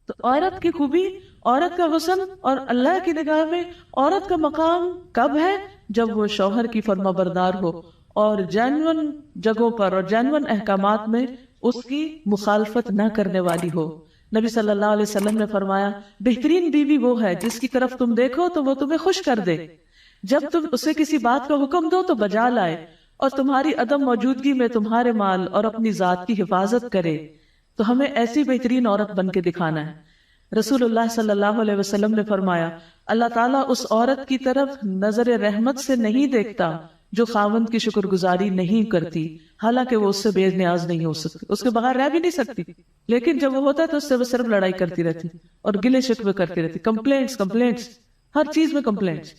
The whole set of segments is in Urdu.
تو عورت کی خوبی، عورت کا حسن اور اللہ کی نگاہ میں عورت کا مقام کب ہے؟ جب وہ شوہر کی فرما بردار ہو اور جینون جگہوں پر اور جینون احکامات میں اس کی مخالفت نہ کرنے والی ہو۔ نبی صلی اللہ علیہ وسلم نے فرمایا، بہترین بیوی وہ ہے جس کی طرف تم دیکھو تو وہ تمہیں خوش کر دے، جب تم اسے کسی بات کا حکم دو تو بجا لائے، اور تمہاری عدم موجودگی میں تمہارے مال اور اپنی ذات کی حفاظت کرے۔ تو ہمیں ایسی بہترین عورت بن کے دکھانا ہے۔ رسول اللہ صلی اللہ علیہ وسلم نے فرمایا، اللہ تعالیٰ اس عورت کی طرف نظر رحمت سے نہیں دیکھتا جو خاوند کی شکر گزاری نہیں کرتی، حالانکہ وہ اس سے بے نیاز نہیں ہو سکتی، اس کے بغیر رہ بھی نہیں سکتی، لیکن جب وہ ہوتا ہے تو اس سے وہ صرف لڑائی کرتی رہتی اور گلے شکوے کرتی رہتی، کمپلینٹس، ہر چیز میں کمپلینٹس۔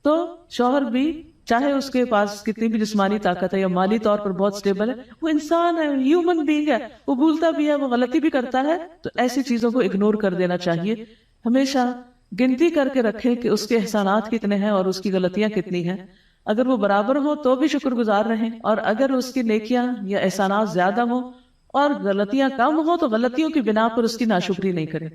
تو شوہر بھی چاہے اس کے پاس کتنی بھی جسمانی طاقت ہے یا مالی طور پر بہت سٹیبل ہے، وہ انسان ہے، ہیومن بینگ ہے، وہ بھولتا بھی ہے، وہ غلطی بھی کرتا ہے، تو ایسی چیزوں کو اگنور کر دینا چاہیے۔ ہمیشہ گنتی کر کے رکھیں کہ اس کے احسانات کتنے ہیں اور اس کی غلطیاں کتنی ہیں، اگر وہ برابر ہو تو بھی شکر گزار رہیں، اور اگر اس کی نیکیاں یا احسانات زیادہ ہوں اور غلطیاں کم ہوں تو غلطیوں کی بنا پر اس کی ناشکری نہیں کریں۔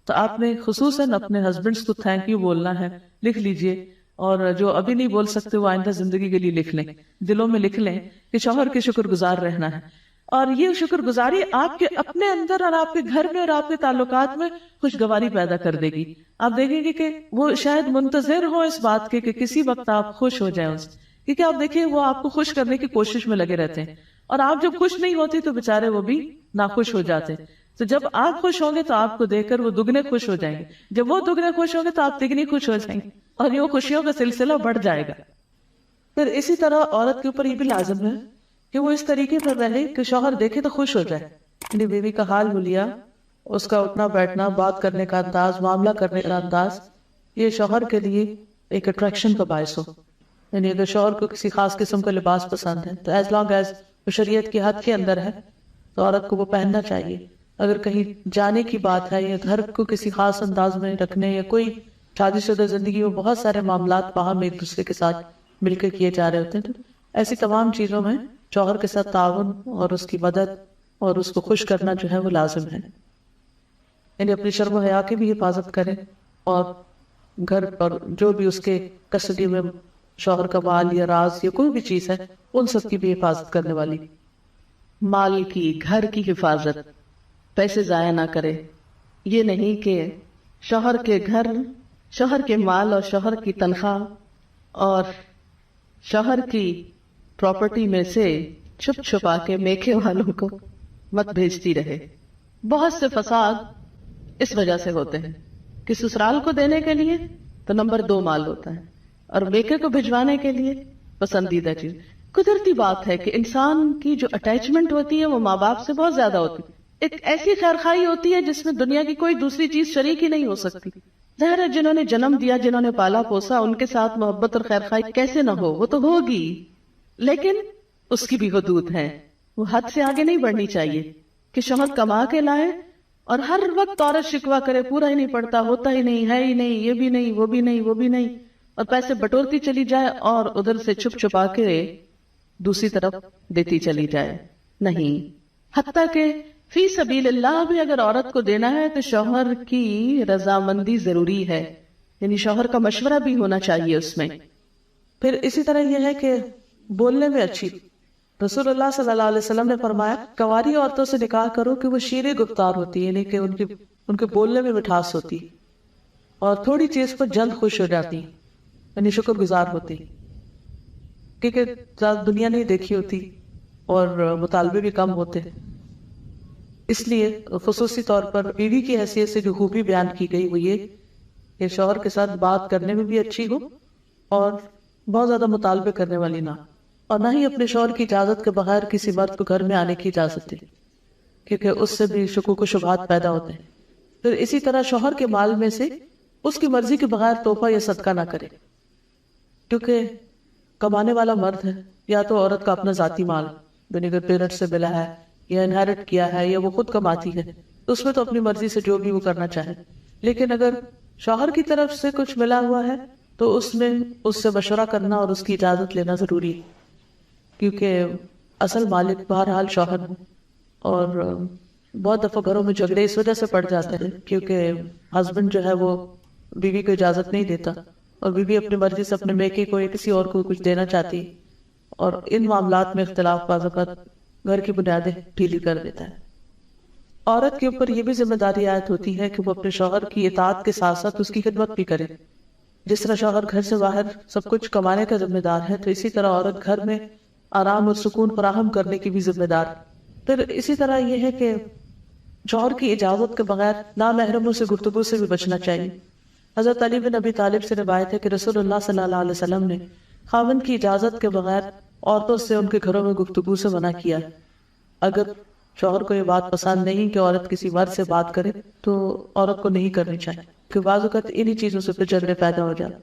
تو آپ نے خصوصاً اپنے ہسبینڈز کو تھینک یو بولنا ہے، لکھ لیجئے، اور جو ابھی نہیں بول سکتے وہ آئندہ زندگی کے لیے لکھ لیں، دلوں میں لکھ لیں کہ شوہر کے شکر گزار رہنا ہے۔ اور یہ شکر گزاری آپ کے اپنے اندر اور آپ کے گھر میں اور آپ کے تعلقات میں خوشگواری پیدا کر دے گی۔ آپ دیکھیں گے کہ وہ شاید منتظر ہو اس بات کے کہ کسی وقت آپ خوش ہو جائیں اس، کیونکہ آپ دیکھیں وہ آپ کو خوش کرنے کی کوشش میں لگے رہتے ہیں، اور آپ جب خوش نہیں ہوتی تو بےچارے وہ بھی ناخوش ہو جاتے ہیں۔ تو جب آپ خوش ہوں گے تو آپ کو دیکھ کر وہ دگنے خوش ہو جائیں گے، جب وہ دگنے خوش ہوں گے تو آپ تگنی خوش ہو جائیں گے، اور یہ خوشیوں کا سلسلہ بڑھ جائے گا۔ پھر اسی طرح عورت کے اوپر یہ بھی لازم ہے کہ وہ اس طریقے پر رہے کہ شوہر دیکھے تو خوش ہو جائے، یعنی بیوی کا حال حلیہ، اس کا اٹھنا بیٹھنا، بات کرنے کا انداز، معاملہ کرنے کا انداز، یہ شوہر کے لیے ایک اٹریکشن کا باعث ہو۔ یعنی اگر شوہر کو کسی خاص قسم کا لباس پسند ہے تو ایز لانگ ایز وہ شریعت کی حد کے اندر ہے تو عورت کو وہ پہننا چاہیے۔ اگر کہیں جانے کی بات ہے یا گھر کو کسی خاص انداز میں رکھنے، یا کوئی شادی شدہ زندگی میں بہت سارے معاملات باہم ایک دوسرے کے ساتھ مل کے کیے جا رہے ہوتے ہیں، تو ایسی تمام چیزوں میں شوہر کے ساتھ تعاون اور اس کی مدد اور اس کو خوش کرنا جو ہے وہ لازم ہے۔ یعنی اپنی شرم و حیا کی بھی حفاظت کریں، اور گھر پر جو بھی اس کے کسٹڈی میں شوہر کا مال یا راز یا کوئی بھی چیز ہے ان سب کی بھی حفاظت کرنے والی۔ مال کی، گھر کی حفاظت، پیسے ضائع نہ کرے۔ یہ نہیں کہ شوہر کے گھر، شوہر کے مال اور شوہر کی تنخواہ اور شوہر کی پراپرٹی میں سے چھپ چھپا کے میکے والوں کو مت بھیجتی رہے۔ بہت سے فساد اس وجہ سے ہوتے ہیں کہ سسرال کو دینے کے لیے تو نمبر 2 مال ہوتا ہے، اور میکے کو بھجوانے کے لیے پسندیدہ چیز۔ قدرتی بات ہے کہ انسان کی جو اٹیچمنٹ ہوتی ہے وہ ماں باپ سے بہت زیادہ ہوتی ہے، ایک ایسی خیرخواہی ہوتی ہے جس میں دنیا کی کوئی دوسری چیز شریک ہی نہیں ہو سکتی۔ ظاہر ہے جنہوں نے جنم دیا، جنہوں نے پالا پوسا، ان کے ساتھ محبت اور خیرخواہی کیسے نہ ہو، وہ تو ہوگی، لیکن اس کی بھی حدود ہیں، وہ حد سے آگے نہیں بڑھنی چاہیے کہ شوہر کما کے لائے اور ہر وقت عورت شکوا کرے، پورا ہی نہیں پڑتا، ہوتا ہی نہیں، ہے ہی نہیں، یہ بھی نہیں، وہ بھی نہیں، وہ بھی نہیں، اور پیسے بٹورتی چلی جائے اور ادھر سے چھپ چھپا کے دوسری طرف دیتی چلی جائے۔ نہیں، حتیٰ کہ فی سبیل اللہ بھی اگر عورت کو دینا ہے تو شوہر کی رضامندی ضروری ہے، یعنی شوہر کا مشورہ بھی ہونا چاہیے اس میں۔ پھر اسی طرح یہ ہے کہ بولنے میں اچھی، رسول اللہ صلی اللہ علیہ وسلم نے فرمایا کنواری عورتوں سے نکاح کرو کہ وہ شیریں گفتار ہوتی ہے، یعنی کہ ان کے بولنے میں مٹھاس ہوتی اور تھوڑی چیز پر جلد خوش ہو جاتی، یعنی شکر گزار ہوتی، کیونکہ زیادہ دنیا نہیں دیکھی ہوتی اور مطالبے بھی کم ہوتے۔ اس لیے خصوصی طور پر بیوی کی حیثیت سے جو خوبی بیان کی گئی وہ یہ کہ شوہر کے ساتھ بات کرنے میں بھی اچھی ہو اور بہت زیادہ مطالبے کرنے والی نہ، اور نہ ہی اپنے شوہر کی اجازت کے بغیر کسی مرد کو گھر میں آنے کی اجازت دے، کیونکہ اس سے بھی شکوک و شبہات پیدا ہوتے ہیں۔ پھر اسی طرح شوہر کے مال میں سے اس کی مرضی کے بغیر تحفہ یا صدقہ نہ کرے، کیونکہ کمانے والا مرد ہے، یا تو عورت کا اپنا ذاتی مال یعنی اگر پیرنٹ سے ملا ہے یا انہیرٹ کیا ہے یا وہ خود کماتی ہے تو اس میں تو اپنی مرضی سے جو بھی وہ کرنا چاہے، لیکن اگر شوہر کی طرف سے کچھ ملا ہوا ہے تو اس میں اس سے مشورہ کرنا اور اس کی اجازت لینا ضروری ہے، کیونکہ اصل مالک بہرحال شوہر ہے، اور بہت دفعہ گھروں میں جھگڑے اس وجہ سے پڑ جاتے ہیں کیونکہ ہسبینڈ جو ہے وہ بیوی کو اجازت نہیں دیتا اور بیوی اپنی مرضی سے اپنے میکے کو یا کسی اور کو کچھ دینا چاہتی اور ان معاملات میں اختلاف بعض اوقات گھر کی بنیادیں ڈھیلی کر دیتا ہے. عورت کے اوپر یہ بھی ذمہ داری عائد ہوتی ہے کہ وہ اپنے شوہر کی اطاعت کے ساتھ ساتھ اس کی خدمت بھی کرے. جس طرح شوہر گھر سے باہر سب کچھ کمانے کا ذمہ دار ہے تو اسی طرح عورت گھر میں آرام اور سکون فراہم کرنے کی بھی ذمہ دار. پھر اسی طرح یہ ہے کہ شوہر کی اجازت کے بغیر نامحرموں سے گفتگو سے بھی بچنا چاہیے. حضرت علی بن ابی طالب سے روایت ہے کہ رسول اللہ صلی اللہ علیہ وسلم نے خاوند کی اجازت کے بغیر عورتوں سے ان کے گھروں میں گفتگو سے منع کیا. اگر شوہر کو یہ بات پسند نہیں کہ عورت کسی مرد سے بات کرے تو عورت کو نہیں کرنی چاہیے کہ بعض اوقات انہی چیزوں سے پھر جھگڑے پیدا ہو جاتے.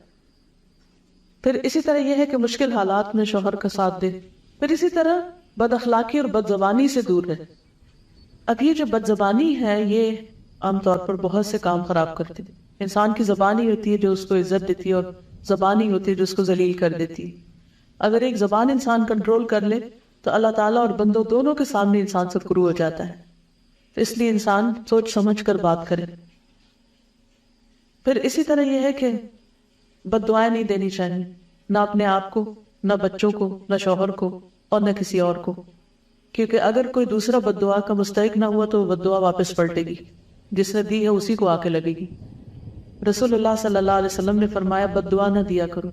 پھر اسی طرح یہ ہے کہ مشکل حالات میں شوہر کا ساتھ دے. پھر اسی طرح بد اخلاقی اور بد زبانی سے دور رہے. اب یہ جو بد زبانی ہے یہ عام طور پر بہت سے کام خراب کرتی ہے. انسان کی زبان ہی ہوتی ہے جو اس کو عزت دیتی ہے اور زبان ہی ہوتی ہے جو اس کو ذلیل کر دیتی ہے. اگر ایک زبان انسان کنٹرول کر لے تو اللہ تعالیٰ اور بندوں دونوں کے سامنے انسان سے کرو ہو جاتا ہے. اس لیے انسان سوچ سمجھ کر بات کرے. پھر اسی طرح یہ ہے کہ بد دعائیں نہیں دینی چاہیے، نہ اپنے آپ کو، نہ بچوں کو، نہ شوہر کو اور نہ کسی اور کو، کیونکہ اگر کوئی دوسرا بد دعا کا مستحق نہ ہوا تو وہ بد دعا واپس پلٹے گی. جس نے دی ہے اسی کو آ کے لگے گی. رسول اللہ صلی اللہ علیہ وسلم نے فرمایا بد دعا نہ دیا کرو،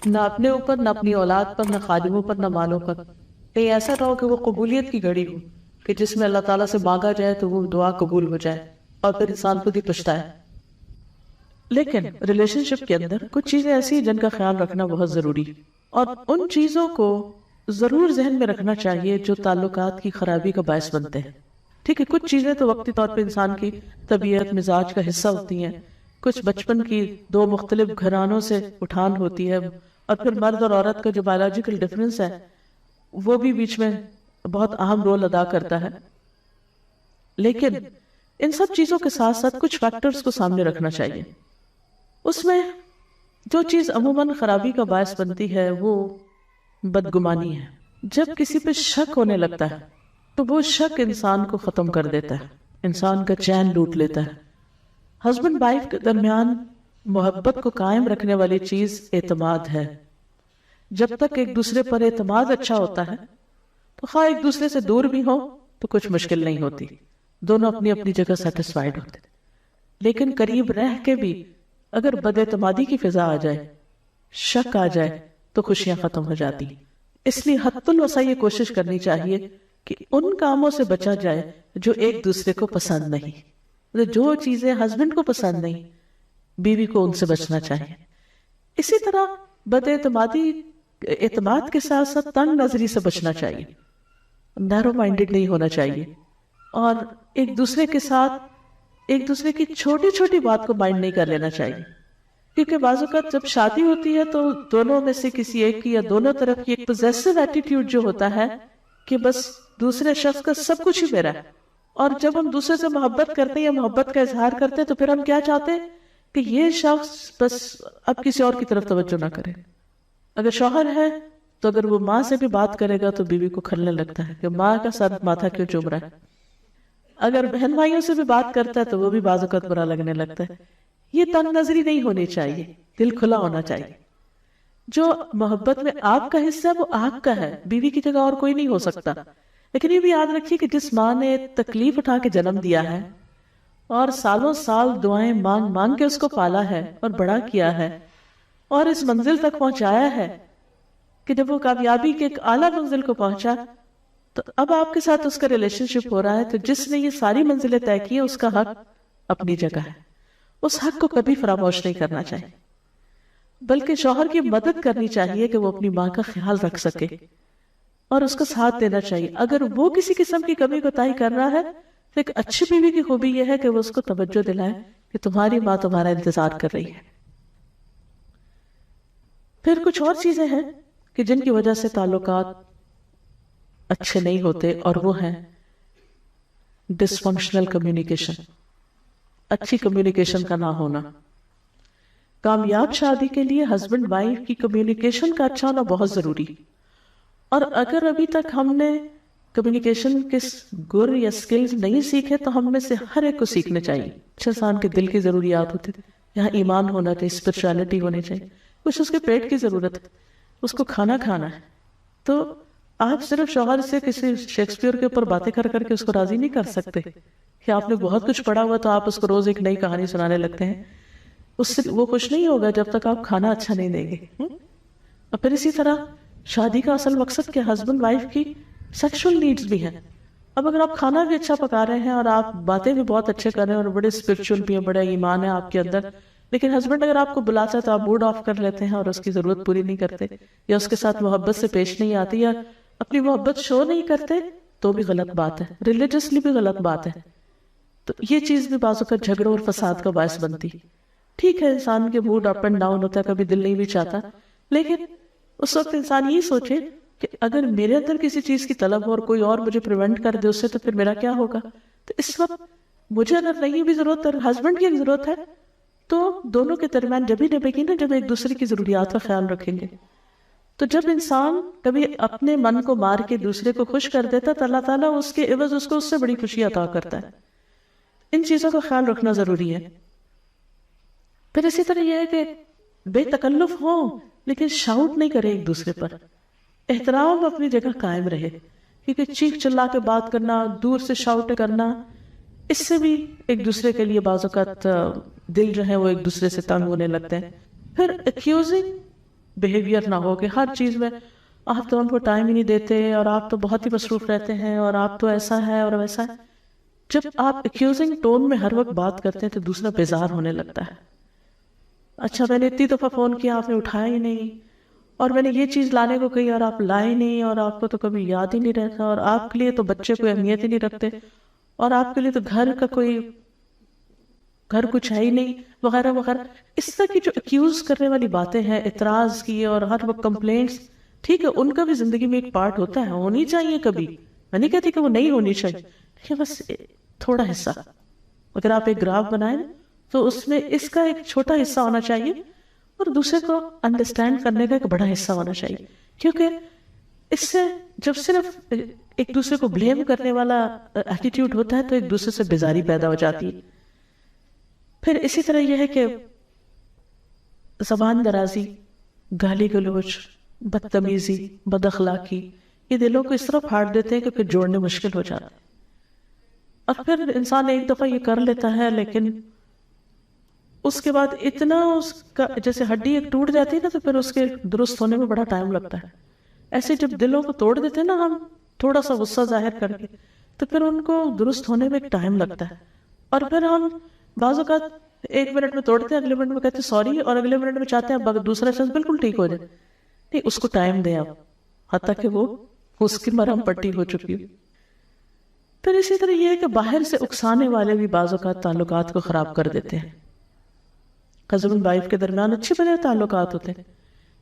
نہ اپنے اوپر، نہ اپنی اولاد پر، نہ خادموں پر، نہ مالوں پر. کہیں ایسا نہ ہو کہ وہ قبولیت کی گھڑی ہو کہ جس میں اللہ تعالیٰ سے مانگا جائے تو وہ دعا قبول ہو جائے اور پھر انسان خود ہی پچھتائے. لیکن ریلیشن شپ کے اندر کچھ چیزیں ایسی ہیں جن کا خیال رکھنا بہت ضروری ہے اور ان چیزوں کو ضرور ذہن میں رکھنا چاہیے جو تعلقات کی خرابی کا باعث بنتے ہیں. ٹھیک ہے، کچھ چیزیں تو وقتی طور پہ انسان کی طبیعت مزاج کا حصہ ہوتی ہیں، کچھ بچپن کی دو مختلف گھرانوں سے اٹھان ہوتی ہے اور پھر مرد اور عورت کا جو بایولوجیکل ڈفرینس ہے وہ بھی بیچ میں بہت اہم رول ادا کرتا ہے. لیکن ان سب چیزوں کے ساتھ ساتھ کچھ فیکٹرز کو سامنے رکھنا چاہیے. اس میں جو چیز عموماً خرابی کا باعث بنتی ہے وہ بدگمانی ہے. جب کسی پہ شک ہونے لگتا ہے تو وہ شک انسان کو ختم کر دیتا ہے، انسان کا چین لوٹ لیتا ہے. ہسبینڈ وائف کے درمیان محبت کو قائم رکھنے والی چیز اعتماد ہے. جب تک ایک دوسرے پر اعتماد اچھا ہوتا ہے تو خواہ ایک دوسرے سے دور بھی ہو تو کچھ مشکل نہیں ہوتی، دونوں اپنی اپنی جگہ سیٹسفائیڈ ہوتے. لیکن قریب رہ کے بھی اگر بد اعتمادی کی فضا آ جائے، شک آ جائے تو خوشیاں ختم ہو جاتی. اس لیے حد الوسع یہ کوشش کرنی چاہیے کہ ان کاموں سے بچا جائے جو ایک دوسرے کو پسند نہیں. جو چیزیں ہسبینڈ کو پسند نہیں بیوی کو ان سے بچنا چاہیے. اسی طرح بد اعتماد کے ساتھ ساتھ تنگ نظری سے بچنا چاہیے، نیرو مائنڈڈ نہیں ہونا چاہیے اور ایک دوسرے کے ساتھ ایک دوسرے کی چھوٹی چھوٹی بات کو مائنڈ نہیں کر لینا چاہیے. کیونکہ بعض اوقات جب شادی ہوتی ہے تو دونوں میں سے کسی ایک کی یا دونوں طرف کی ایک پوزیسو ایٹیٹیوڈ جو ہوتا ہے کہ بس دوسرے شخص کا سب کچھ ہی میرا ہے. اور جب ہم دوسرے سے محبت کرتے ہیں یا محبت کا اظہار کرتے ہیں تو پھر ہم کیا چاہتے ہیں کہ یہ شخص بس اب کسی اور کی طرف توجہ نہ کرے. اگر شوہر ہے تو اگر وہ ماں سے بھی بات کرے گا تو بیوی کو کھلنے لگتا ہے کہ ماں کا سر ماتھا کیوں چوم رہا ہے. اگر بہن بھائیوں سے بھی بات کرتا ہے تو وہ بھی بعض اوقات برا لگنے لگتا ہے. یہ تنگ نظری نہیں ہونی چاہیے، دل کھلا ہونا چاہیے. جو محبت میں آپ کا حصہ ہے وہ آپ کا ہے، بیوی کی جگہ اور کوئی نہیں ہو سکتا. لیکن یہ بھی یاد رکھیے کہ جس ماں نے تکلیف اٹھا کے جنم دیا ہے اور سالوں سال دعائیں مانگ مانگ کے اس کو پالا ہے اور بڑا کیا ہے اور اس منزل تک پہنچایا ہے کہ جب وہ کامیابی کے ایک اعلیٰ منزل کو پہنچا تو اب آپ کے ساتھ اس کا ریلیشن شپ ہو رہا ہے، تو جس نے یہ ساری منزلیں طے کی ہیں اس کا حق اپنی جگہ ہے. اس حق کو کبھی فراموش نہیں کرنا چاہیے، بلکہ شوہر کی مدد کرنی چاہیے کہ وہ اپنی ماں کا خیال رکھ سکے اور اس کا ساتھ دینا چاہیے. اگر وہ کسی قسم کی کمی کوتاہی کر رہا ہے تو ایک اچھی بیوی کی خوبی یہ ہے کہ وہ اس کو توجہ دلائے کہ تمہاری ماں تمہارا انتظار کر رہی ہے. پھر کچھ اور چیزیں ہیں کہ جن کی وجہ سے تعلقات اچھے نہیں ہوتے اور وہ ہیں ڈس فنکشنل کمیونیکیشن، اچھی کمیونیکیشن کا نہ ہونا. کامیاب شادی کے لیے ہسبینڈ وائف کی کمیونیکیشن کا اچھا ہونا بہت ضروری. اور اگر ابھی تک ہم نے کمیونیکیشن کے گر یا سکلز نہیں سیکھے تو ہم میں سے ہر ایک کو سیکھنے چاہیے. اچھا انسان کے دل کی ضروریات ہوتی تھی, یہاں ایمان ہونا چاہیے, اسپرچویلٹی ہونی چاہیے, کچھ اس کے پیٹ کی ضرورت ہے, اس کو کھانا کھانا ہے. تو آپ صرف شوہر سے کسی شیکسپیئر کے اوپر باتیں کر کر کے اس کو راضی نہیں کر سکتے کہ آپ نے بہت کچھ پڑھا ہوا تو آپ اس کو روز ایک نئی کہانی سنانے لگتے ہیں. اس سے وہ خوش نہیں ہوگا جب تک آپ کھانا اچھا نہیں دیں گے. اور پھر اسی طرح شادی کا اصل مقصد کیا, ہسبینڈ وائف کی سیکشل نیڈز بھی ہیں. اب اگر آپ کھانا بھی اچھا پکا رہے ہیں اور آپ باتیں بھی بہت اچھے کر رہے ہیں اور بڑے اسپرچل بھی ہیں, بڑا ایمان ہے آپ کے اندر, لیکن ہسبینڈ اگر آپ کو بلاتا ہے تو آپ موڈ آف کر لیتے ہیں اور اس کی ضرورت پوری نہیں کرتے, یا اس کے ساتھ محبت سے پیش نہیں آتی, یا اپنی محبت شو نہیں کرتے, تو بھی غلط بات ہے, ریلیجسلی بھی غلط بات ہے. تو یہ چیز بھی بعض اوقات جھگڑوں اور فساد کا باعث بنتی. ٹھیک ہے انسان کے موڈ اپ اینڈ ڈاؤن ہوتا ہے, کبھی دل نہیں بھی چاہتا, لیکن اس وقت انسان یہ سوچے کہ اگر میرے اندر کسی چیز کی طلب ہو اور کوئی اور مجھے پریونٹ کر دے اس سے, تو پھر میرا کیا ہوگا. تو اس وقت مجھے اگر نہیں بھی ضرورت ہے, ہسبینڈ کی ضرورت ہے, تو دونوں کے درمیان جب ہی نبے گی نا, جب ایک دوسرے کی ضروریات کا خیال رکھیں گے. تو جب انسان کبھی اپنے من کو مار کے دوسرے کو خوش کر دیتا تو اللہ تعالیٰ اس کے عوض اس کو اس سے بڑی خوشی عطا کرتا ہے. ان چیزوں کا خیال رکھنا ضروری ہے. پھر اسی طرح یہ ہے کہ بے تکلف ہو لیکن شاؤٹ نہیں کرے ایک دوسرے پر, احترام اپنی جگہ قائم رہے, کیونکہ چیخ چلا کے بات کرنا, دور سے شاؤٹ کرنا, اس سے بھی ایک دوسرے کے لیے بعض اوقات دل جو ہے وہ ایک دوسرے سے تنگ ہونے لگتے ہیں. پھر ایکیوزنگ بیہیویئر نہ ہو کہ ہر چیز میں آپ تو ان کو ٹائم ہی نہیں دیتے اور آپ تو بہت ہی مصروف رہتے ہیں اور آپ تو ایسا ہے اور ویسا ہے. جب آپ ایکیوزنگ ٹون میں ہر وقت بات کرتے ہیں تو دوسرا بیزار ہونے لگتا ہے. اچھا میں نے اتنی دفعہ فون کیا, آپ نے اٹھایا ہی نہیں, اور میں نے یہ چیز لانے کو کہی اور آپ لائے نہیں, اور آپ کو تو کبھی یاد ہی نہیں رہتا, اور آپ کے لیے تو بچے کوئی اہمیت ہی نہیں رکھتے, اور آپ کے لیے تو گھر کچھ ہے ہی نہیں, وغیرہ وغیرہ. اس طرح کی جو ایکیوز کرنے والی باتیں ہیں, اعتراض کی اور ہر وقت کمپلینٹس, ٹھیک ہے ان کا بھی زندگی میں ایک پارٹ ہوتا ہے, ہونی چاہیے کبھی, میں نہیں کہتی کہ وہ نہیں ہونی چاہیے, لیکن بس تھوڑا حصہ. اگر آپ ایک گراف بنائیں تو اس میں اس کا ایک چھوٹا حصہ ہونا چاہیے اور دوسرے کو انڈرسٹینڈ کرنے کا ایک بڑا حصہ ہونا چاہیے, کیونکہ اس سے جب صرف ایک دوسرے کو بلیم کرنے والا ایٹیٹیوڈ ہوتا ہے تو ایک دوسرے سے بیزاری پیدا ہو جاتی ہے. پھر اسی طرح یہ ہے کہ زبان درازی, گالی گلوچ, بدتمیزی, بد اخلاقی, یہ دلوں کو اس طرح پھاڑ دیتے ہیں کہ پھر جوڑنے مشکل ہو جاتا ہے. اور پھر انسان ایک دفعہ یہ کر لیتا ہے لیکن اس کے بعد اتنا اس کا جیسے ہڈی ایک ٹوٹ جاتی ہے نا, تو پھر اس کے درست ہونے میں بڑا ٹائم لگتا ہے. ایسے جب دلوں کو توڑ دیتے ہیں نا ہم تھوڑا سا غصہ ظاہر کر کے, تو پھر ان کو درست ہونے میں ایک ٹائم لگتا ہے. اور پھر ہم بعض اوقات 1 منٹ میں توڑتے ہیں, اگلے منٹ میں کہتے ہیں سوری, اور اگلے منٹ میں چاہتے ہیں دوسرا شخص بالکل ٹھیک ہو جائے. نہیں, اس کو ٹائم دیں آپ, حتیٰ کہ وہ اس کی مرہم پٹی ہو چکی ہو. پھر اسی طرح یہ ہے کہ باہر سے اکسانے والے بھی بعض اوقات تعلقات کو خراب کر دیتے ہیں. ہسبینڈ وائف کے درمیان اچھے بنے تعلقات ہوتے ہیں,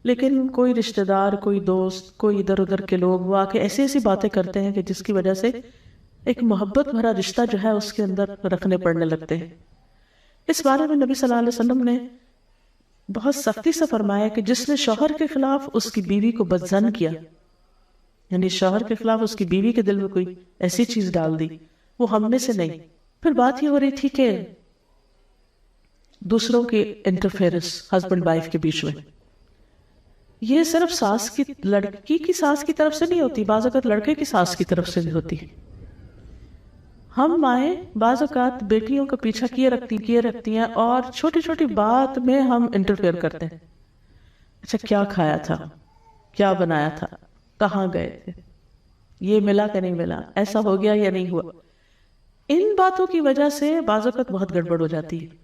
لیکن کوئی رشتہ دار, کوئی دوست, کوئی ادھر ادھر کے لوگ وہ آ کے ایسی باتیں کرتے ہیں کہ جس کی وجہ سے ایک محبت بھرا رشتہ جو ہے اس کے اندر رکھنے پڑنے لگتے ہیں. اس بارے میں نبی صلی اللہ علیہ وسلم نے بہت سختی سے فرمایا کہ جس نے شوہر کے خلاف اس کی بیوی کو بدظن کیا, یعنی شوہر کے خلاف اس کی بیوی کے دل میں کوئی ایسی چیز ڈال دی, وہ ہم میں سے نہیں. پھر بات یہ ہو رہی تھی کہ دوسروں کی انٹرفیئرنس ہسبینڈ وائف کے بیچ میں, یہ صرف لڑکی کی ساس کی طرف سے نہیں ہوتی, بعض اوقات لڑکے کی ساس کی طرف سے بھی ہوتی ہے. ہم مائیں بعض اوقات بیٹیوں کا پیچھا کیے رکھتی ہیں اور چھوٹی چھوٹی بات میں ہم انٹرفیئر کرتے ہیں. اچھا کیا کھایا تھا, کیا بنایا تھا, کہاں گئے تھے, یہ ملا کہ نہیں ملا, ایسا ہو گیا یا نہیں ہوا. ان باتوں کی وجہ سے بعض اوقات بہت گڑبڑ ہو جاتی ہے.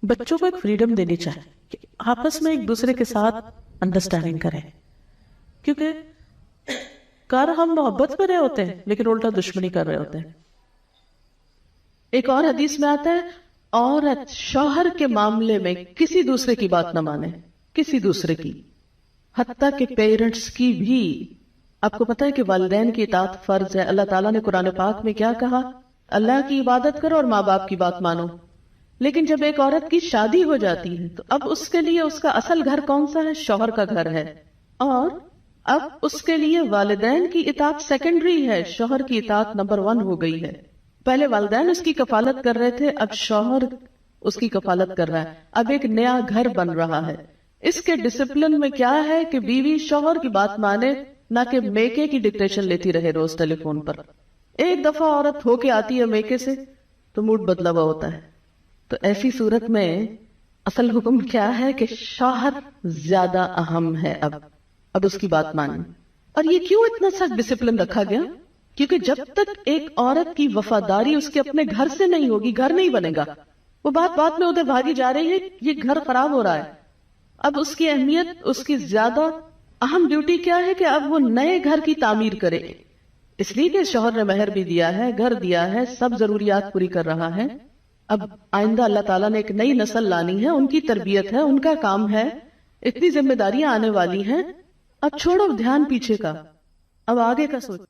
بچوں کو ایک فریڈم دینی چاہیے کہ آپس میں ایک دوسرے کے ساتھ انڈرسٹینڈنگ کریں, کیونکہ ہم محبت کر رہے ہوتے ہیں لیکن الٹا دشمنی کر رہے ہوتے ہیں. ایک اور حدیث میں آتا ہے عورت شوہر کے معاملے میں کسی دوسرے کی بات نہ مانے, کسی دوسرے کی, حتیٰ کہ پیرنٹس کی بھی. آپ کو پتہ ہے کہ والدین کی اطاعت فرض ہے. اللہ تعالیٰ نے قرآن پاک میں کیا کہا, اللہ کی عبادت کرو اور ماں باپ کی بات مانو. لیکن جب ایک عورت کی شادی ہو جاتی ہے تو اب اس کے لیے اس کا اصل گھر کون سا ہے, شوہر کا گھر ہے, اور اب اس کے لیے والدین کی اطاعت سیکنڈری ہے، شوہر کی اطاعت نمبر 1 ہو گئی ہے۔ پہلے والدین اس کی کفالت کر رہے تھے، اب شوہر اس کی کفالت کر رہا ہے۔ اب ایک نیا گھر بن رہا ہے۔ اس کے ڈسپلن میں کیا ہے کہ بیوی شوہر کی بات مانے، نہ کہ میکے کی ڈکٹیشن لیتی رہے روز ٹیلی فون پر۔ ایک دفعہ عورت ہو کے آتی ہے میکے سے تو موڈ بدلا ہوا ہوتا ہے۔ تو ایسی صورت میں اصل حکم کیا ہے کہ شوہر زیادہ اہم ہے۔ اب اس کی بات مانیں۔ اور یہ کیوں اتنا سخت ڈسپلن رکھا گیا؟ کیونکہ جب تک ایک عورت کی وفاداری اس کے اپنے گھر سے نہیں ہوگی، گھر نہیں بنے گا۔ وہ بات میں ادھر بھاگی جا رہی ہے، یہ گھر خراب ہو رہا ہے۔ اب اس کی اہمیت، اس کی زیادہ اہم ڈیوٹی کیا ہے کہ اب وہ نئے گھر کی تعمیر کرے، اس لیے کہ شوہر نے مہر بھی دیا ہے، گھر دیا ہے، سب ضروریات پوری کر رہا ہے۔ اب آئندہ اللہ تعالیٰ نے ایک نئی نسل لانی ہے، ان کی تربیت ہے، ان کا کام ہے، اتنی ذمہ داریاں آنے والی ہیں۔ اب چھوڑو دھیان پیچھے کا، اب آگے کا سوچ۔